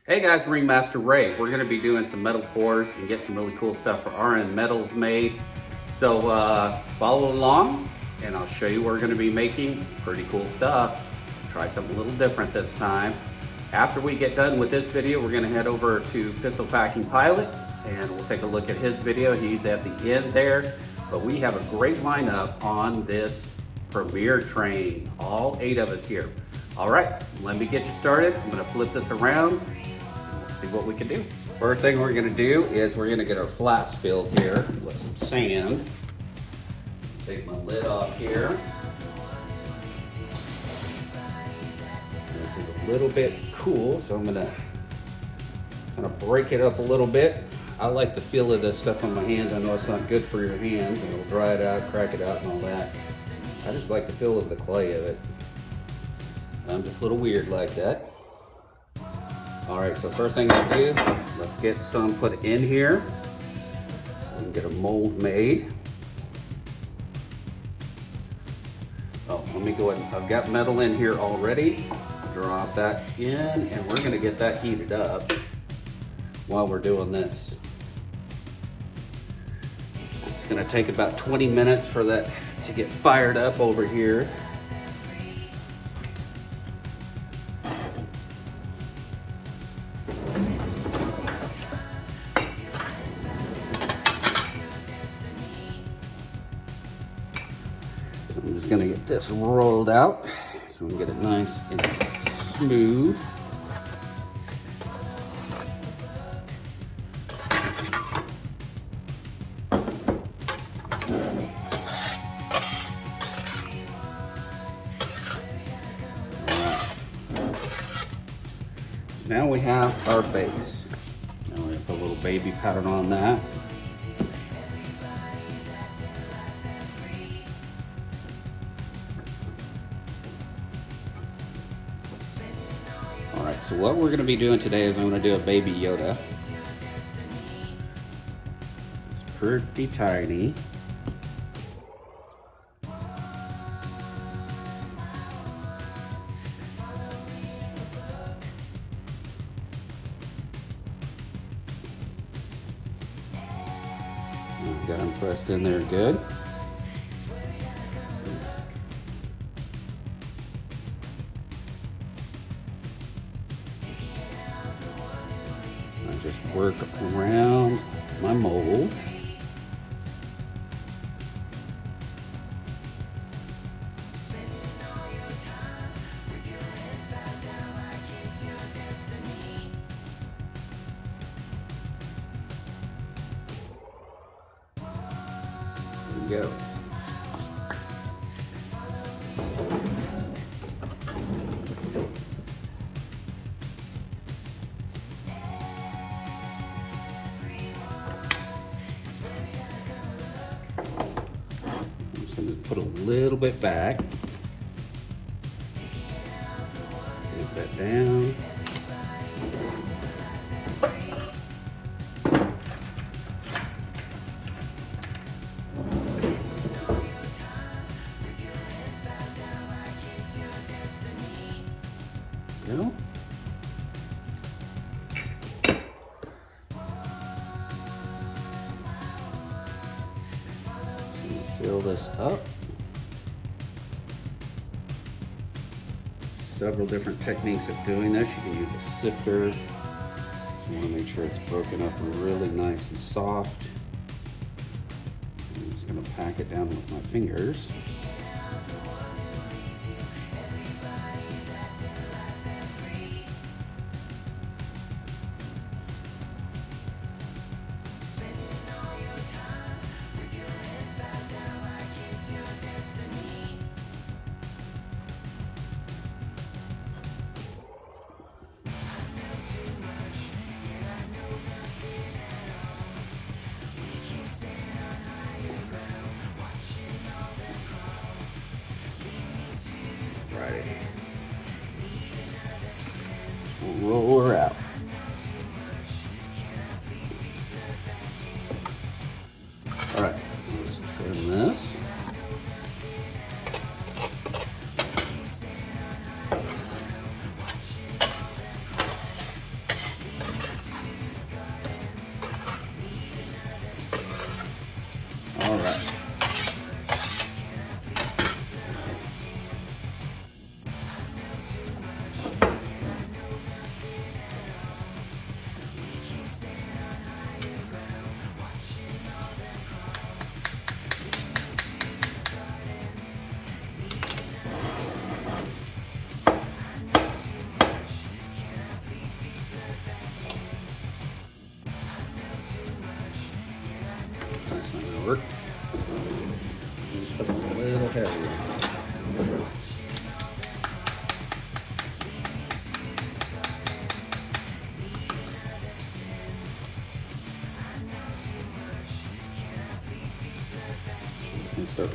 Hey guys, Ringmaster Ray. We're going to be doing some metal pours and get some really cool stuff for RN Metals made. So follow along and I'll show you what we're going to be making. Pretty cool stuff. Try something a little different this time. After we get done with this video, we're going to head over to Pistol Packing Pilot and we'll take a look at his video. He's at the end there. But we have a great lineup on this premiere train. All 8 of us here. All right, let me get you started. I'm going to flip this around. See what we can do. First thing we're gonna do is we're gonna get our flask filled here with some sand. Take my lid off here. This is a little bit cool, so I'm gonna kind of break it up a little bit. I like the feel of this stuff on my hands. I know it's not good for your hands, and it'll dry it out, crack it out, and all that. I just like the feel of the clay of it. I'm just a little weird like that. All right, so first thing I do, let's get some put in here. So we can get a mold made. Oh, let me go ahead. I've got metal in here already. Drop that in, and we're gonna get that heated up while we're doing this. It's gonna take about 20 minutes for that to get fired up over here. I'm just gonna get this rolled out so we can get it nice and smooth. So now we have our base. Now we're gonna put a little baby pattern on that. Alright, so what we're going to be doing today is I'm going to do a baby Yoda. It's pretty tiny. Got them pressed in there good. Just work around my mold. There we go. Put a little bit back. Get that down. Go. Fill this up. Several different techniques of doing this. You can use a sifter. Just want to make sure it's broken up really nice and soft. I'm just going to pack it down with my fingers. We'll roll her out. All right, let's trim this.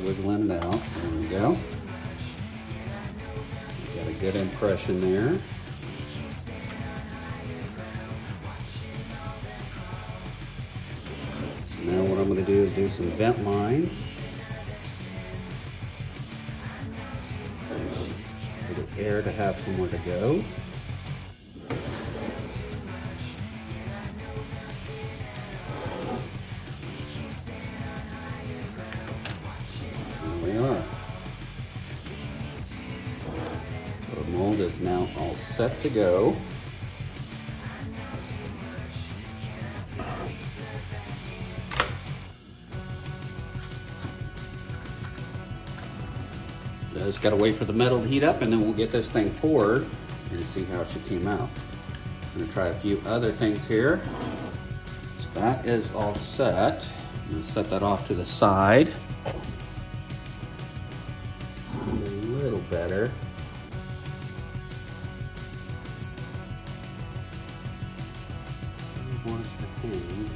wiggling it out. There we go. Got a good impression there. Now what I'm going to do is do some vent lines. For the air to have somewhere to go. There we are. The mold is now all set to go. Just got to wait for the metal to heat up, and then we'll get this thing poured and see how she came out. I'm going to try a few other things here. So that is all set. I'm going to set that off to the side. A little better. Where's the hang?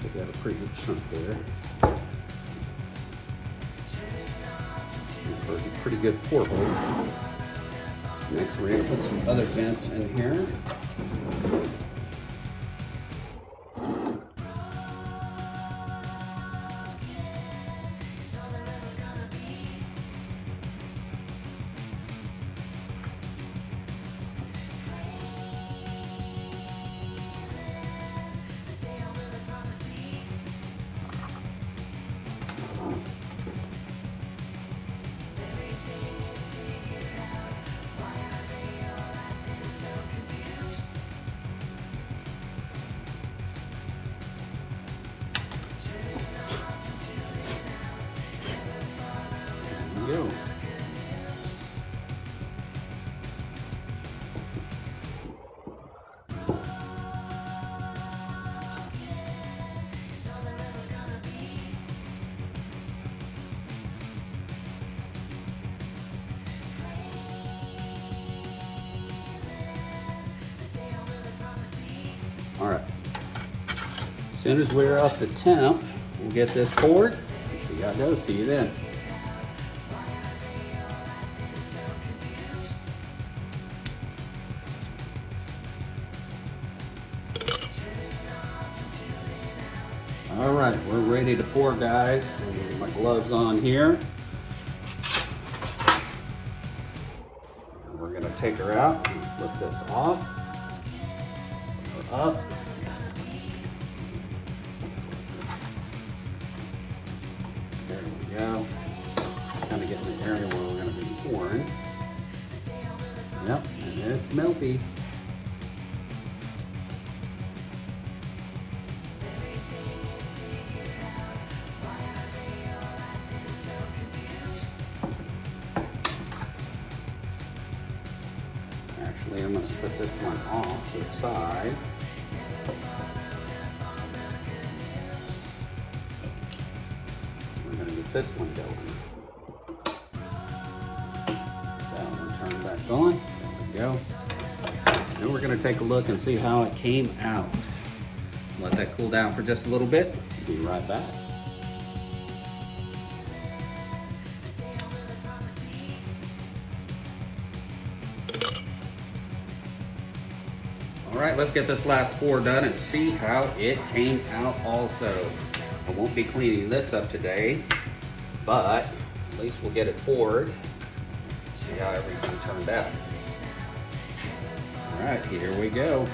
Took out a pretty good chunk there. Pretty good pour hole. Next we're going to put some other vents in here. Go. All right. As soon as we're up to temp, we'll get this poured and see how it goes. See you then. All right, we're ready to pour, guys. I'm gonna get my gloves on here. And we're gonna take her out and flip this off. Put her up. There we go. Kind of getting the area where we're gonna be pouring. Yep, and it's melty. Actually, I'm going to set this one off to the side. We're going to get this one going. That one turn back on. There we go. Then we're going to take a look and see how it came out. Let that cool down for just a little bit. Be right back. All right, let's get this last pour done and see how it came out also. I won't be cleaning this up today, but at least we'll get it poured. See how everything turned out. All right, here we go.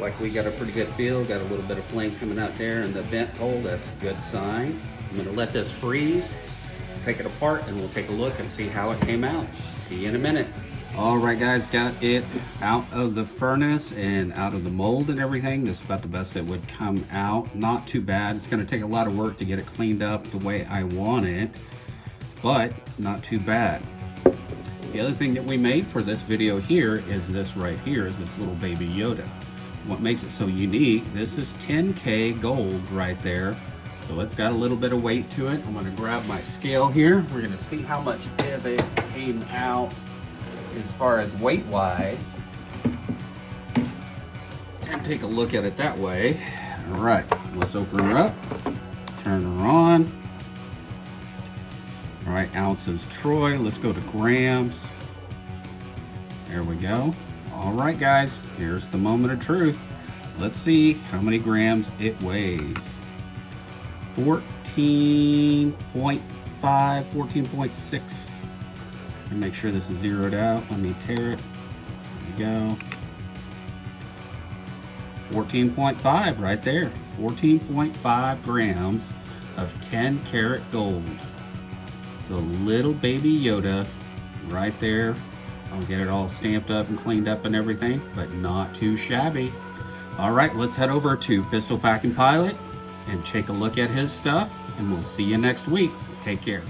Like we got a pretty good feel, got a little bit of flame coming out there in the vent hole. That's a good sign. I'm going to let this freeze, take it apart, and we'll take a look and see how it came out. See you in a minute. All right, guys, got it out of the furnace and out of the mold and everything. This is about the best it would come out. Not too bad. It's going to take a lot of work to get it cleaned up the way I want it, but not too bad. The other thing that we made for this video here is this right here, is this little baby Yoda. What makes it so unique, this is 10K gold right there. So it's got a little bit of weight to it. I'm gonna grab my scale here. We're gonna see how much of it came out as far as weight-wise. And take a look at it that way. All right, let's open her up, turn her on. All right, ounces Troy, let's go to grams. There we go. All right, guys, here's the moment of truth. Let's see how many grams it weighs. 14.5, 14.6. And make sure this is zeroed out. Let me tear it. There we go. 14.5 right there. 14.5 grams of 10 karat gold. So little baby Yoda right there. I'll get it all stamped up and cleaned up and everything, but not too shabby. All right, let's head over to Pistol Packing Pilot and take a look at his stuff, and we'll see you next week. Take care.